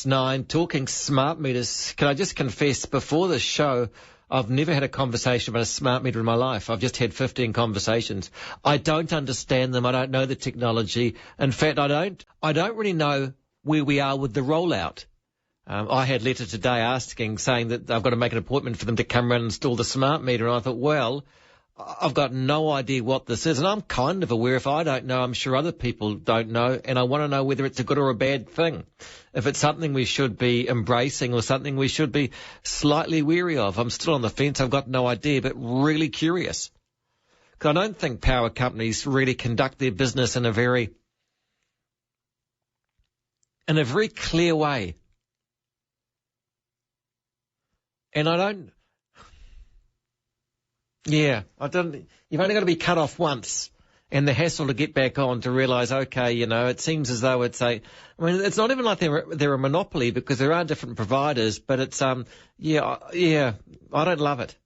9, talking smart meters. Can I just confess, before this show, I've never had a conversation about a smart meter in my life. I've just had 15 conversations. I don't understand them. I don't know the technology. In fact, I don't really know where we are with the rollout. I had a letter today saying that I've got to make an appointment for them to come around and install the smart meter. And I thought, well, I've got no idea what this is. And I'm kind of aware if I don't know, I'm sure other people don't know. And I want to know whether it's a good or a bad thing. If it's something we should be embracing or something we should be slightly wary of. I'm still on the fence. I've got no idea, but really curious. Because I don't think power companies really conduct their business in a very clear way. And you've only got to be cut off once and the hassle to get back on to realise, okay, it seems as though it's it's not even like they're a monopoly because there are different providers, but it's, I don't love it.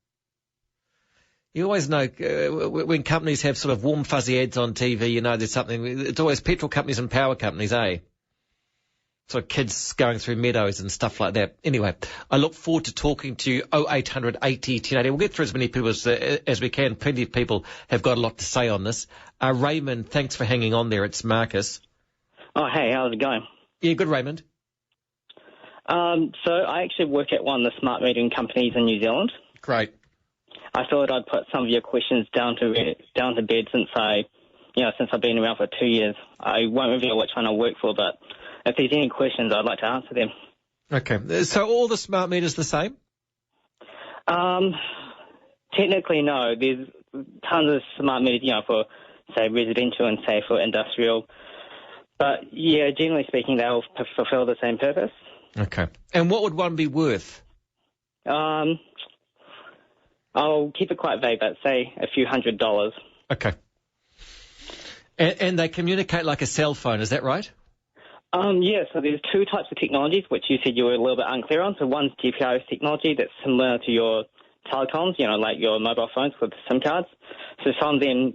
You always know when companies have sort of warm, fuzzy ads on TV, there's something, it's always petrol companies and power companies, eh? Sort of kids going through meadows and stuff like that. Anyway, I look forward to talking to you. 0800 80 1080. We'll get through as many people as we can. Plenty of people have got a lot to say on this. Raymond, thanks for hanging on there. It's Marcus. Oh, hey, how's it going? Yeah, good, Raymond. So I actually work at one of the smart metering companies in New Zealand. Great. I thought I'd put some of your questions down to bed since I've been around for 2 years. I won't reveal which one I work for, but if there's any questions, I'd like to answer them. Okay. So all the smart meters the same? Technically, no. There's tons of smart meters, for, say, residential and, say, for industrial. But, yeah, generally speaking, they'll fulfill the same purpose. Okay. And what would one be worth? I'll keep it quite vague, but say a few $100s. Okay. And they communicate like a cell phone, is that right? Yeah, so there's two types of technologies, which you said you were a little bit unclear on. So one's GPRS technology that's similar to your telecoms, like your mobile phones with SIM cards. So some of them,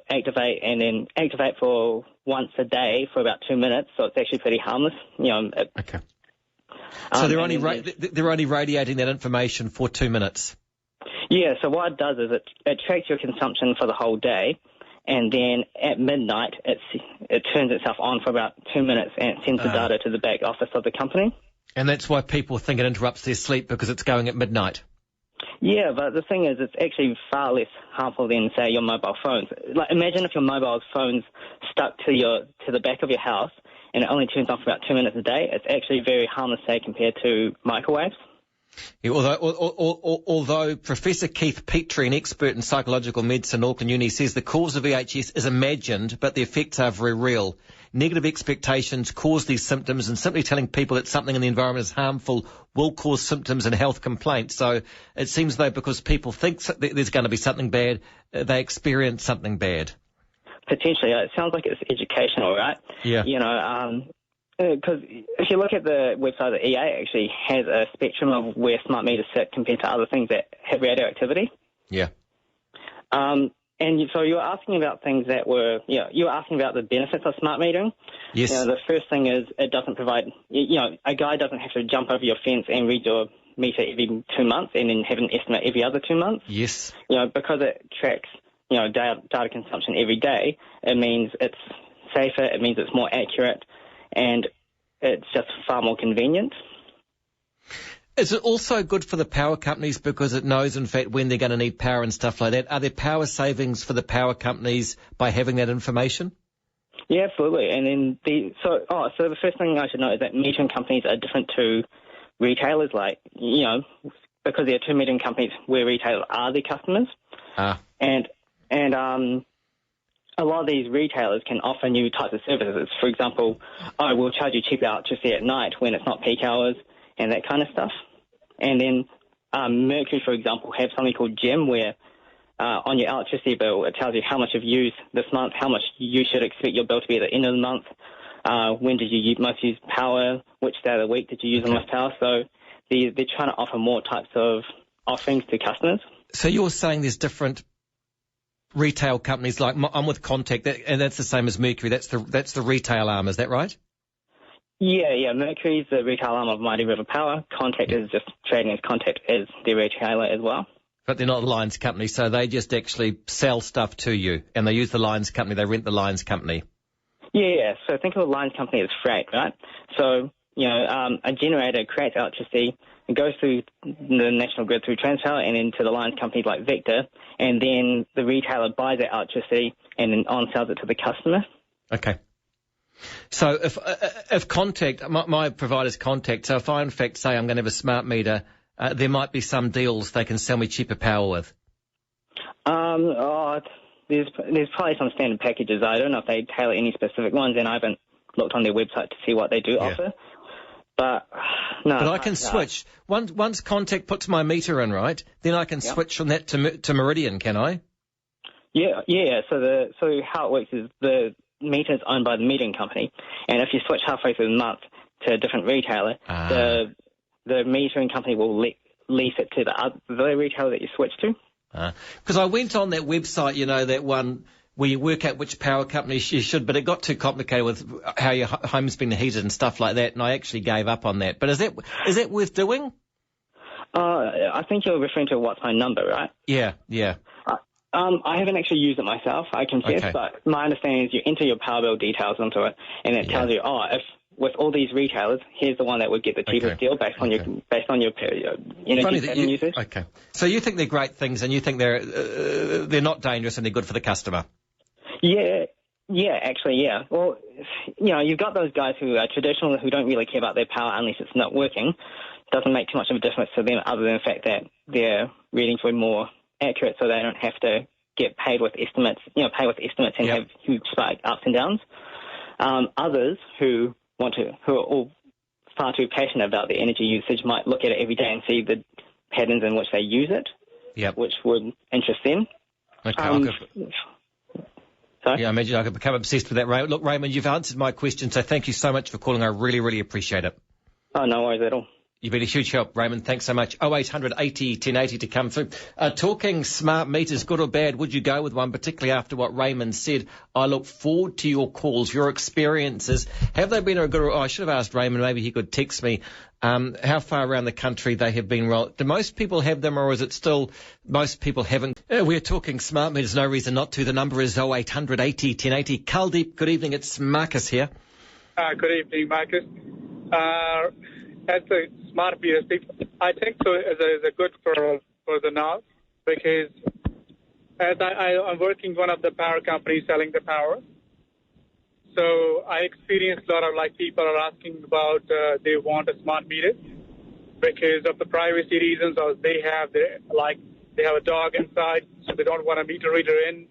activate for once a day for about 2 minutes, so it's actually pretty harmless. Okay. So they're only radiating that information for 2 minutes? Yeah, so what it does is it tracks your consumption for the whole day, and then at midnight it turns itself on for about 2 minutes and it sends the data to the back office of the company. And that's why people think it interrupts their sleep, because it's going at midnight? Yeah, but the thing is, it's actually far less harmful than, say, your mobile phones. Like, imagine if your mobile phone's stuck to the back of your house and it only turns on for about 2 minutes a day. It's actually very harmless, say, compared to microwaves. Yeah, although Professor Keith Petrie, an expert in psychological medicine at Auckland Uni, says the cause of VHS is imagined, but the effects are very real. Negative expectations cause these symptoms, and simply telling people that something in the environment is harmful will cause symptoms and health complaints. So it seems, though, because people think there's going to be something bad, they experience something bad. Potentially. It sounds like it's educational, right? Yeah. Because if you look at the website, the EA actually has a spectrum of where smart meters sit compared to other things that have radioactivity. Yeah. So you were asking about things that were, you were asking about the benefits of smart metering. Yes. The first thing is it doesn't provide, a guy doesn't have to jump over your fence and read your meter every 2 months and then have an estimate every other 2 months. Yes. Because it tracks, data consumption every day, it means it's safer, it means it's more accurate, and it's just far more convenient. Is it also good for the power companies because it knows, in fact, when they're going to need power and stuff like that? Are there power savings for the power companies by having that information? Yeah, absolutely. And then so the first thing I should know is that metering companies are different to retailers, because there are two metering companies where retailers are their customers. And a lot of these retailers can offer new types of services. For example, we'll charge you cheap electricity at night when it's not peak hours and that kind of stuff. And then Mercury, for example, have something called GEM, where on your electricity bill it tells you how much you've used this month, how much you should expect your bill to be at the end of the month, when did you most use power, which day of the week did you use the most power. So they're trying to offer more types of offerings to customers. So you're saying there's different retail companies, like I'm with Contact, and that's the same as Mercury. That's the retail arm, is that right? Yeah. Mercury's the retail arm of Mighty River Power. Contact is just trading as Contact as the retailer as well. But they're not a lines company, so they just actually sell stuff to you, and they use the lines company, they rent the lines company. Yeah. So think of a lines company as freight, right? So, a generator creates electricity, it goes through the national grid through transfer and into the lines companies like Vector, and then the retailer buys that electricity and then on-sells it to the customer. Okay. So if Contact, my provider's Contact, so if I in fact say I'm going to have a smart meter, there might be some deals they can sell me cheaper power with. There's probably some standard packages. I don't know if they tailor any specific ones, and I haven't looked on their website to see what they do offer. But no. But I can switch. Once Contact puts my meter in, right, then I can switch from that to Meridian, can I? Yeah. So how it works is the meter is owned by the metering company, and if you switch halfway through the month to a different retailer, the metering company will lease it to the retailer that you switch to. Because I went on that website, that one where you work out which power company you should, but it got too complicated with how your home's been heated and stuff like that, and I actually gave up on that. But is that worth doing? I think you're referring to What's My Number, right? Yeah. I haven't actually used it myself, I confess, but my understanding is you enter your power bill details into it, and it tells you, if with all these retailers, here's the one that would get the cheapest deal based on your energy saving usage. Okay. So you think they're great things, and you think they're not dangerous and they're good for the customer? Yeah, actually, yeah. Well, you've got those guys who are traditional, who don't really care about their power unless it's not working. Doesn't make too much of a difference to them, other than the fact that their readings were more accurate, so they don't have to get paid with estimates. And have huge spike ups and downs. Others who are all far too passionate about their energy usage might look at it every day and see the patterns in which they use it, which would interest them. Okay. Sorry? Yeah, I imagine I could become obsessed with that. Look, Raymond, you've answered my question, so thank you so much for calling. I really, really appreciate it. Oh, no worries at all. You've been a huge help, Raymond. Thanks so much. 0800 80 1080 to come through. Talking smart meters, good or bad, would you go with one, particularly after what Raymond said? I look forward to your calls, your experiences. Have they been a good... I should have asked Raymond, maybe he could text me, how far around the country they have been rolled. Do most people have them, or is it still most people haven't? We're talking smart meters, no reason not to. The number is 0800 80 1080. Kuldeep, good evening. It's Marcus here. Good evening, Marcus. As a smart meter, I think so is a good for the now, because as I'm working one of the power companies selling the power, so I experienced a lot of people are asking about they want a smart meter because of the privacy reasons, or they have a dog inside, so they don't want a meter reader in.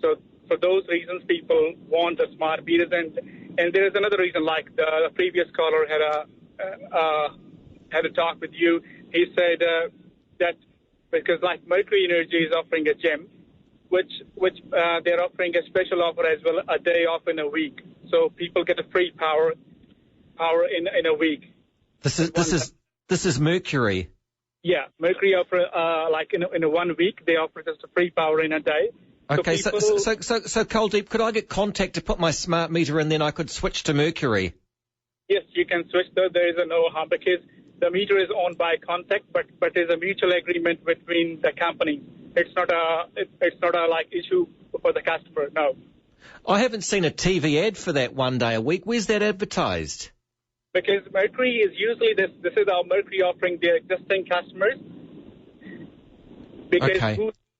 So for those reasons, people want a smart meters, and there is another reason, like the previous caller had a talk with you. He said that because Mercury Energy is offering a gem, which they're offering a special offer as well, a day off in a week, so people get a free power in a week. This is Mercury. Yeah, Mercury offer in a 1 week they offer just a free power in a day. Okay, so Kuldeep, could I get Contact to put my smart meter in, then I could switch to Mercury? Yes, you can switch. There is no harm because the meter is owned by Contact, but there's a mutual agreement between the companies. It's not a issue for the customer. No. I haven't seen a TV ad for that 1 day a week. Where's that advertised? Because Mercury is usually this is our Mercury offering their existing customers because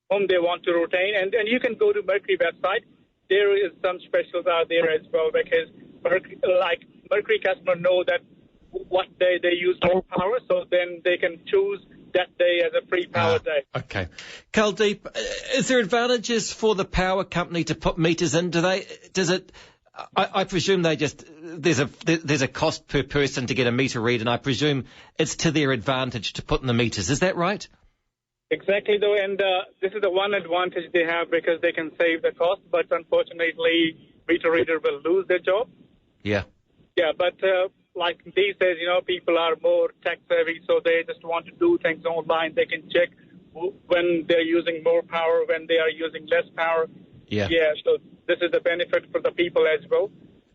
whom they want to retain, and you can go to Mercury website. There is some specials out there as well because Mercury customer know that what day they use more power, so then they can choose that day as a free power day. Okay. Kuldeep, is there advantages for the power company to put meters in? I presume there's a cost per person to get a meter read, and I presume it's to their advantage to put in the meters. Is that right? Exactly, though, and this is the one advantage they have because they can save the cost, but unfortunately, meter reader will lose their job. Yeah. Yeah, but these days, people are more tech savvy, so they just want to do things online. They can check when they're using more power, when they are using less power. Yeah. Yeah, so this is the benefit for the people as well.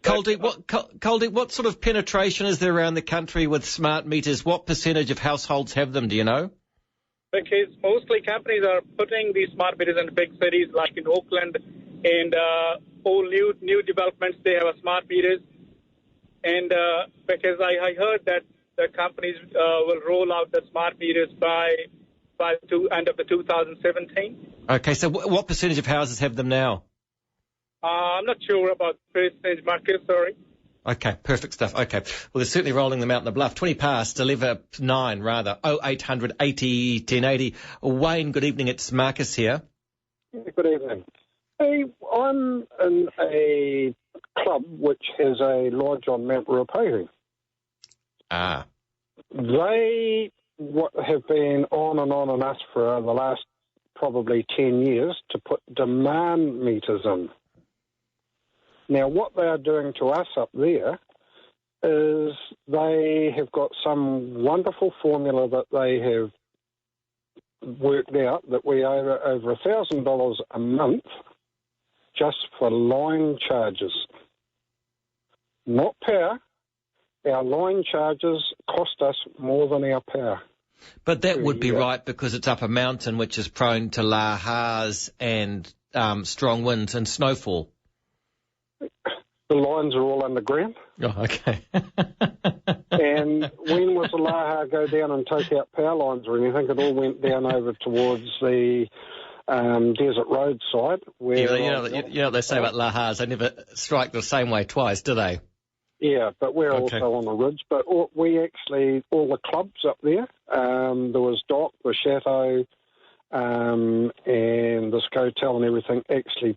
Coldeep, what sort of penetration is there around the country with smart meters? What percentage of households have them, do you know? Because mostly companies are putting these smart meters in big cities like in Auckland and all new developments, they have smart meters. And because I heard that the companies will roll out the smart meters by end of the 2017. Okay, so what percentage of houses have them now? I'm not sure about percentage, Marcus, sorry. Okay, perfect stuff. Okay. Well, they're certainly rolling them out in the bluff. 20 past, 9 rather. 0800 80 1080. Wayne, good evening. It's Marcus here. Good evening. Hey, I'm in a club which has a lodge on Mount Ruapehu. Ah. They have been on and us for the last probably 10 years to put demand meters in. Now, what they are doing to us up there is they have got some wonderful formula that they have worked out that we owe over $1,000 a month just for line charges. Not power. Our line charges cost us more than our power. But that would be right because it's up a mountain which is prone to lahars and strong winds and snowfall. The lines are all underground. Oh, okay. And when was the lahar go down and take out power lines or anything? It all went down over towards the desert road side. Where you know what they say about lahars, they never strike the same way twice, do they? Yeah, but we're also on the ridge. But we actually, all the clubs up there, there was Dock, the Chateau, and the Scotel and everything actually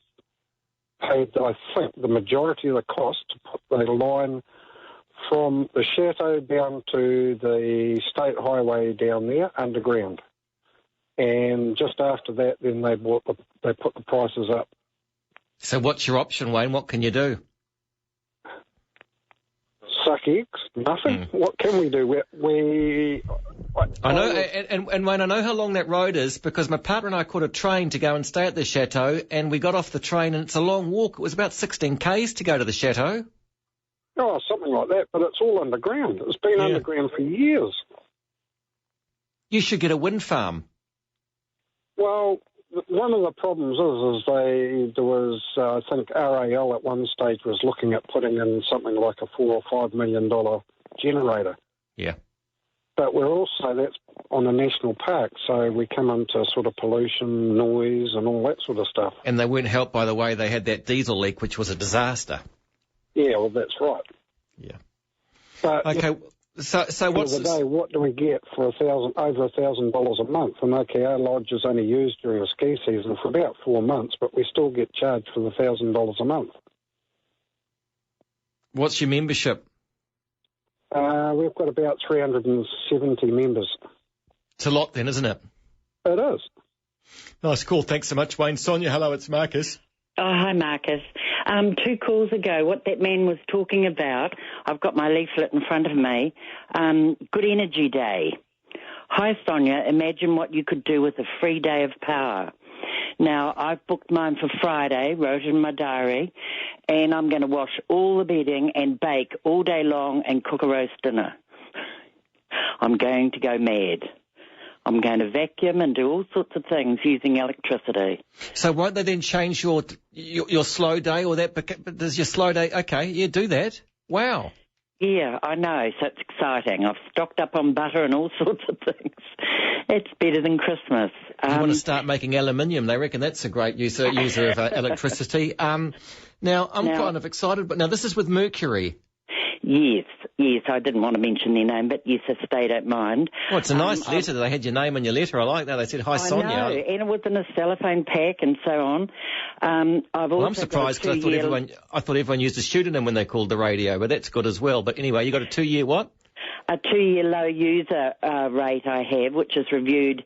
paid, I think, the majority of the cost to put the line from the Chateau down to the state highway down there underground. And just after that, then they put the prices up. So what's your option, Wayne? What can you do? Suck eggs? Nothing. What can we do? I know, and Wayne, I know how long that road is because my partner and I caught a train to go and stay at the Chateau, and we got off the train, and it's a long walk. It was about 16 k's to go to the Chateau. Oh, something like that, but it's all underground. It's been underground for years. You should get a wind farm. Well, one of the problems is there was, I think RAL at one stage was looking at putting in something like a $4 or $5 million generator. Yeah. But that's on a national park, so we come into sort of pollution, noise and all that sort of stuff. And they weren't helped by the way they had that diesel leak, which was a disaster. Yeah, well, that's right. Yeah. But okay. So what's the day? What do we get for over $1,000 a month? And okay, our lodge is only used during the ski season for about 4 months, but we still get charged for the $1,000 a month. What's your membership? We've got about 370 members. It's a lot then, isn't it? It is. Nice call. Thanks so much, Wayne. Sonia, hello, it's Marcus. Oh, hi, Marcus. 2 calls ago, what that man was talking about, I've got my leaflet in front of me, Good Energy Day. Hi, Sonia, imagine what you could do with a free day of power. Now, I've booked mine for Friday, wrote it in my diary, and I'm going to wash all the bedding and bake all day long and cook a roast dinner. I'm going to go mad. I'm going to vacuum and do all sorts of things using electricity. So won't they then change your slow day or that? But does your slow day? Okay, yeah, do that. Wow. Yeah, I know. So it's exciting. I've stocked up on butter and all sorts of things. It's better than Christmas. You want to start making aluminium? They reckon that's a great user of electricity. Now I'm kind of excited, but now this is with Mercury. Yes, I didn't want to mention their name, but yes, if they don't mind. Well, it's a nice letter. They had your name in your letter. I like that. They said, hi, Sonia. I know, and it was in a cellophane pack and so on. I'm surprised because I thought everyone used a pseudonym when they called the radio, but that's good as well. But anyway, you got a 2-year what? A 2-year low user rate I have, which is reviewed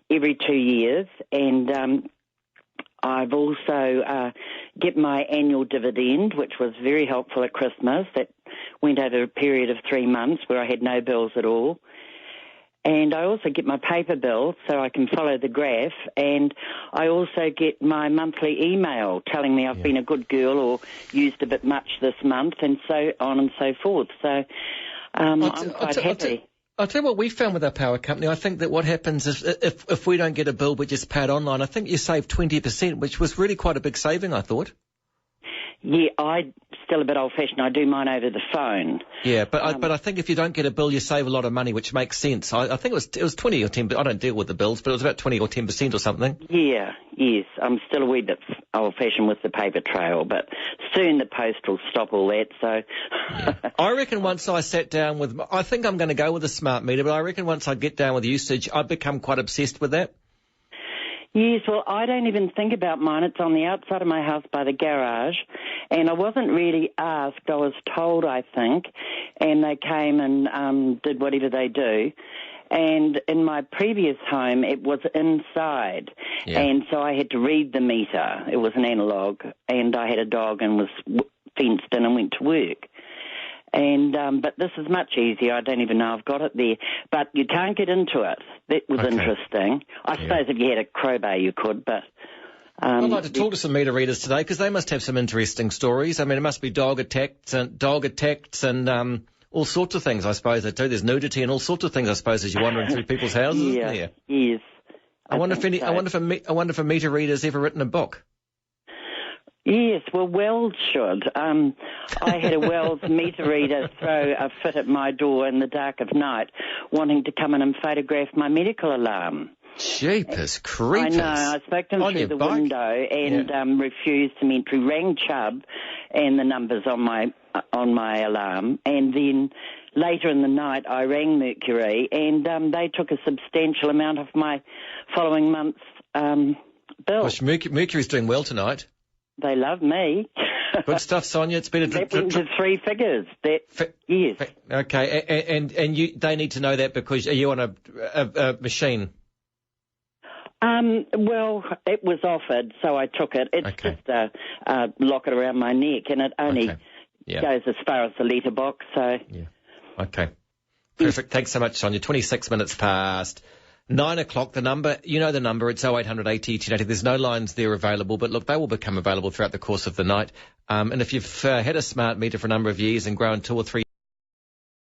every 2 years, and I've also get my annual dividend, which was very helpful at Christmas. That went over a period of 3 months where I had no bills at all. And I also get my paper bill so I can follow the graph, and I also get my monthly email telling me I've been a good girl or used a bit much this month, and so on and so forth. So I'm quite happy. I'll tell you what we found with our power company. I think that what happens is if we don't get a bill, we just pay it online. I think you save 20%, which was really quite a big saving, I thought. Yeah, I'm still a bit old-fashioned. I do mine over the phone. Yeah, but I think if you don't get a bill, you save a lot of money, which makes sense. I think it was 20 or 10, but I don't deal with the bills, but it was about 20 or 10% or something. Yeah, yes. I'm still a wee bit old-fashioned with the paper trail, but soon the post will stop all that, so... Yeah. I reckon once I sat down with... I think I'm going to go with a smart meter, but I reckon once I get down with usage, I've become quite obsessed with that. Yes, well, I don't even think about mine. It's on the outside of my house by the garage, and I wasn't really asked. I was told, I think, and they came and did whatever they do. And in my previous home, it was inside, and so I had to read the meter. It was an analogue, and I had a dog and was fenced in and went to work. And but this is much easier. I don't even know I've got it there. But you can't get into it. That was interesting. I suppose if you had a crowbar you could, but... I'd like to talk to some meter readers today because they must have some interesting stories. I mean, it must be dog attacks and all sorts of things, I suppose, they do. There's nudity and all sorts of things, I suppose, as you're wandering through people's houses, isn't there? Yes. I wonder if a meter reader's ever written a book. Yes, well, Wells should. I had a Wells meter reader throw a fit at my door in the dark of night, wanting to come in and photograph my medical alarm. Jeepers creepers. I know. I spoke to him through the window and refused some entry. Rang Chubb and the numbers on my alarm, and then later in the night I rang Mercury, and they took a substantial amount of my following month's bill. Gosh, Mercury's doing well tonight. They love me. Good stuff, Sonia. It's been that went to three figures. Yes. Okay, and they need to know that because are you on a machine? Well, it was offered, so I took it. It's just a locket around my neck, and it only goes as far as the letterbox. So. Yeah. Okay. Perfect. Thanks so much, Sonia. 26 minutes past 9 o'clock, the number, you know the number, it's 0800 80 1080. There's no lines there available, but look, they will become available throughout the course of the night. And if you've had a smart meter for a number of years and grown 2 or 3